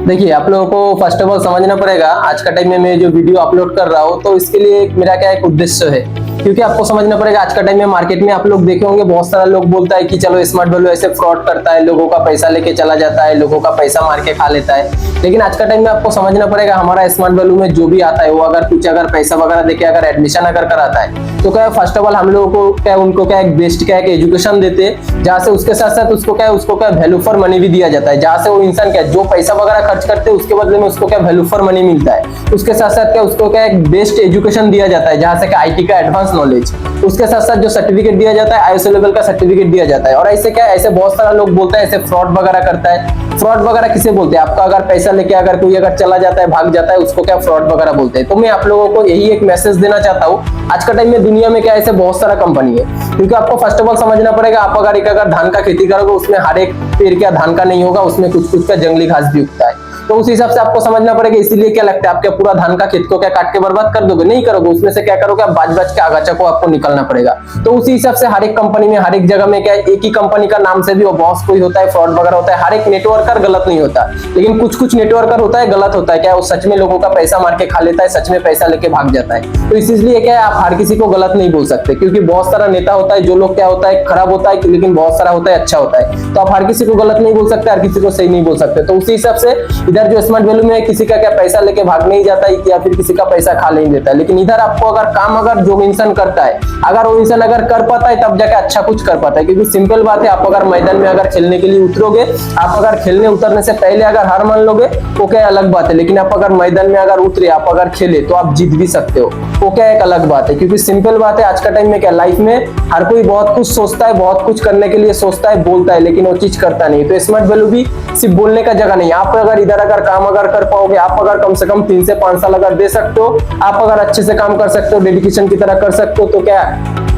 देखिए, आप लोगों को फर्स्ट ऑफ ऑल समझना पड़ेगा, आज का टाइम में मैं जो वीडियो अपलोड कर रहा हूँ तो इसके लिए मेरा क्या एक उद्देश्य है, क्योंकि आपको समझना पड़ेगा आज का टाइम में मार्केट में आप लोग देखे होंगे बहुत सारा लोग बोलता है कि चलो स्मार्ट वैल्यू ऐसे फ्रॉड करता है, लोगों का पैसा लेके चला जाता है, लोगों का पैसा मार के खा लेता है। लेकिन आज का टाइम में आपको समझना पड़ेगा हमारा स्मार्ट वैल्यू में जो भी आता है वो अगर कुछ अगर पैसा वगैरह देके अगर एडमिशन अगर कराता है तो क्या फर्स्ट ऑफ ऑल हम लोगों को क्या उनको क्या एक बेस्ट क्या एक एजुकेशन देते हैं, जहाँ से उसके साथ साथ उसको क्या वैल्यू फॉर मनी भी दिया जाता है, जहाँ से वो इंसान क्या जो पैसा वगैरह खर्च करते हैं उसके बदले में उसको क्या वैल्यू फॉर मनी मिलता है। उसके साथ साथ क्या उसको क्या एक बेस्ट एजुकेशन दिया जाता है, जहाँ से क्या आईटी का एडवांस नॉलेज, उसके साथ साथ जो सर्टिफिकेट दिया जाता है आईएसओ लेवल का सर्टिफिकेट दिया जाता है। और ऐसे क्या ऐसे बहुत सारा लोग बोलता है ऐसे फ्रॉड वगैरह करता है। फ्रॉड वगैरह किसे बोलते हैं? आपका अगर पैसा लेके अगर कोई अगर चला जाता है, भाग जाता है, उसको क्या फ्रॉड वगैरह बोलते हैं। तो मैं आप लोगों को यही एक मैसेज देना चाहता हूँ, आज का टाइम में दुनिया में क्या ऐसे बहुत सारा कंपनी है, क्योंकि आपको फर्स्ट ऑफ ऑल समझना पड़ेगा आप अगर धान का खेती करोगे उसमें हर एक पेड़ क्या धान का नहीं होगा, उसमें कुछ कुछ का जंगली घास भी उगता है। तो उस हिसाब से आपको समझना पड़ेगा। इसीलिए क्या लगता है आप क्या पूरा धान का खेत को क्या काट के बर्बाद कर दोगे? नहीं करोगे। उसमें से क्या करोगे आप बाज के आगाचा को आपको निकलना पड़ेगा। तो उसी हिसाब से हर एक कंपनी में हर एक जगह में क्या एक ही कंपनी का नाम से भी वो बॉस कोई होता है, फ्रॉड वगैरह होता है। हर एक नेटवर्कर गलत नहीं होता, लेकिन कुछ कुछ नेटवर्कर होता है गलत होता है। क्या वो सच में लोगों का पैसा मार के खा लेता है, सच में पैसा लेके भाग जाता है। तो इसलिए क्या है आप हर किसी को गलत नहीं बोल सकते, क्योंकि बहुत सारा नेता होता है जो लोग क्या होता है खराब होता है, लेकिन बहुत सारा होता है अच्छा होता है। तो आप हर किसी को गलत नहीं बोल सकते, हर किसी को सही नहीं बोल सकते। तो उसी हिसाब से इधर जो स्मार्ट वैल्यू में किसी का क्या पैसा लेके भाग नहीं जाता है या फिर किसी का पैसा खा नहीं देता है, लेकिन इधर आपको अगर काम अगर जो इंसान करता है अगर वो इंसान अगर कर पाता है तब जाके अच्छा कुछ कर पाता है। क्योंकि सिंपल बात है, आप अगर मैदान में अगर खेलने के लिए उतरोगे, आप अगर खेलने उतरने से पहले अगर हार मान लोगे वो क्या अलग बात है, लेकिन आप अगर मैदान में अगर उतरे आप अगर खेले तो आप जीत भी सकते हो, वो क्या एक अलग बात है। क्योंकि सिंपल बात है, आज का टाइम में क्या लाइफ में हर कोई बहुत कुछ सोचता है, बहुत कुछ करने के लिए सोचता है, बोलता है, लेकिन वो चीज करता नहीं। तो स्मार्ट वैल्यू भी सिर्फ बोलने का जगह नहीं। आप अगर इधर अगर काम अगर कर पाओगे, आप अगर कम से कम 3 से 5 साल अगर दे सकते हो, आप अगर अच्छे से काम कर सकते हो, डेडिकेशन की तरह कर सकते हो, तो क्या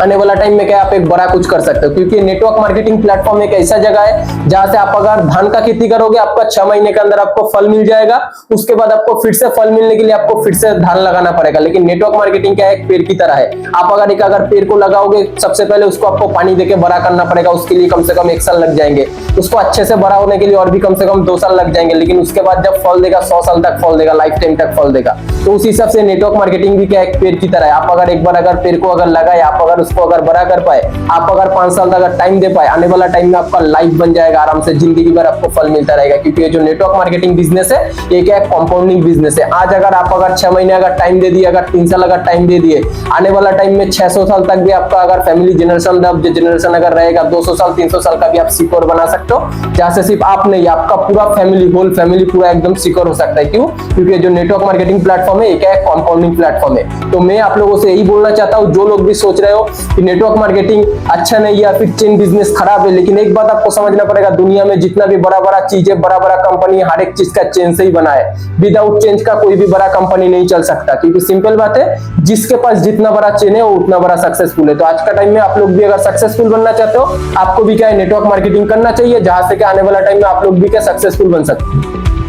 आने वाला टाइम में क्या आप एक बड़ा कुछ कर सकते हो। क्योंकि नेटवर्क मार्केटिंग प्लेटफॉर्म एक ऐसा जगह है जहां से आप अगर धान का खेती करोगे आपका 6 महीने के अंदर आपको फल मिल जाएगा, उसके बाद आपको फिर से फल मिलने के लिए आपको फिर से धान लगाना पड़ेगा। लेकिन नेटवर्क मार्केटिंग क्या है, एक पेड़ की तरह है। आप अगर पेड़ को लगाओगे, सबसे पहले उसको आपको पानी देके बड़ा करना पड़ेगा, उसके लिए कम से कम 1 साल लग जाएंगे। उसको अच्छे से बड़ा होने के लिए और भी कम से कम 2 साल लग जाएंगे। लेकिन उसके बाद जब फल देगा 100 साल तक फल देगा, लाइफ टाइम तक फल देगा। तो उस हिसाब से नेटवर्क मार्केटिंग भी क्या एक पेड़ की तरह है। आप अगर एक बार अगर पेड़ को अगर लगाए, आप अगर उसको अगर बड़ा कर पाए, आप अगर 5 साल तक अगर टाइम दे पाए, आने वाला टाइम में आपका लाइफ बन जाएगा, आराम से जिंदगी भर आपको फल मिलता रहेगा। क्योंकि ये जो नेटवर्क मार्केटिंग बिजनेस है ये क्या कंपाउंडिंग बिजनेस है। आज अगर आप अगर 6 महीने अगर टाइम दे दिए, अगर 3 साल अगर टाइम दे दिए, आने वाला टाइम में 600 साल तक भी आपका अगर फैमिली जनरेशन अगर रहेगा, 200 साल 300 साल का भी आप सिक्योर बना सकते हो, जहां से सिर्फ आप नहीं आपका पूरा फैमिली होल फैमिली पूरा एकदम सिक्योर हो सकता है। क्यों? क्योंकि जो नेटवर्क मार्केटिंग प्लेटफॉर्म है ये क्या कंपाउंडिंग प्लेटफॉर्म है। तो मैं आप लोगों से यही बोलना चाहता हूं, जो लोग भी सोच रहे हो कि नेटवर्क मार्केटिंग अच्छा नहीं या फिर चेन बिजनेस खराब है, लेकिन एक बात आपको समझना पड़ेगा, दुनिया में जितना भी बड़ा बड़ा चीज है, बड़ा बड़ा कंपनी है, हर एक चीज का चेन से ही बना है। विदाउट चेंज का कोई भी बड़ा कंपनी नहीं चल सकता। क्योंकि सिंपल बात है, जिसके पास जितना बड़ा चेन है वो उतना बड़ा सक्सेसफुल है। तो आज का टाइम में आप लोग भी अगर सक्सेसफुल बनना चाहते हो, आपको भी क्या है नेटवर्क मार्केटिंग करना चाहिए, जहां से क्या आने वाला टाइम में आप लोग भी क्या सक्सेसफुल बन सकते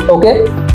हो। ओके।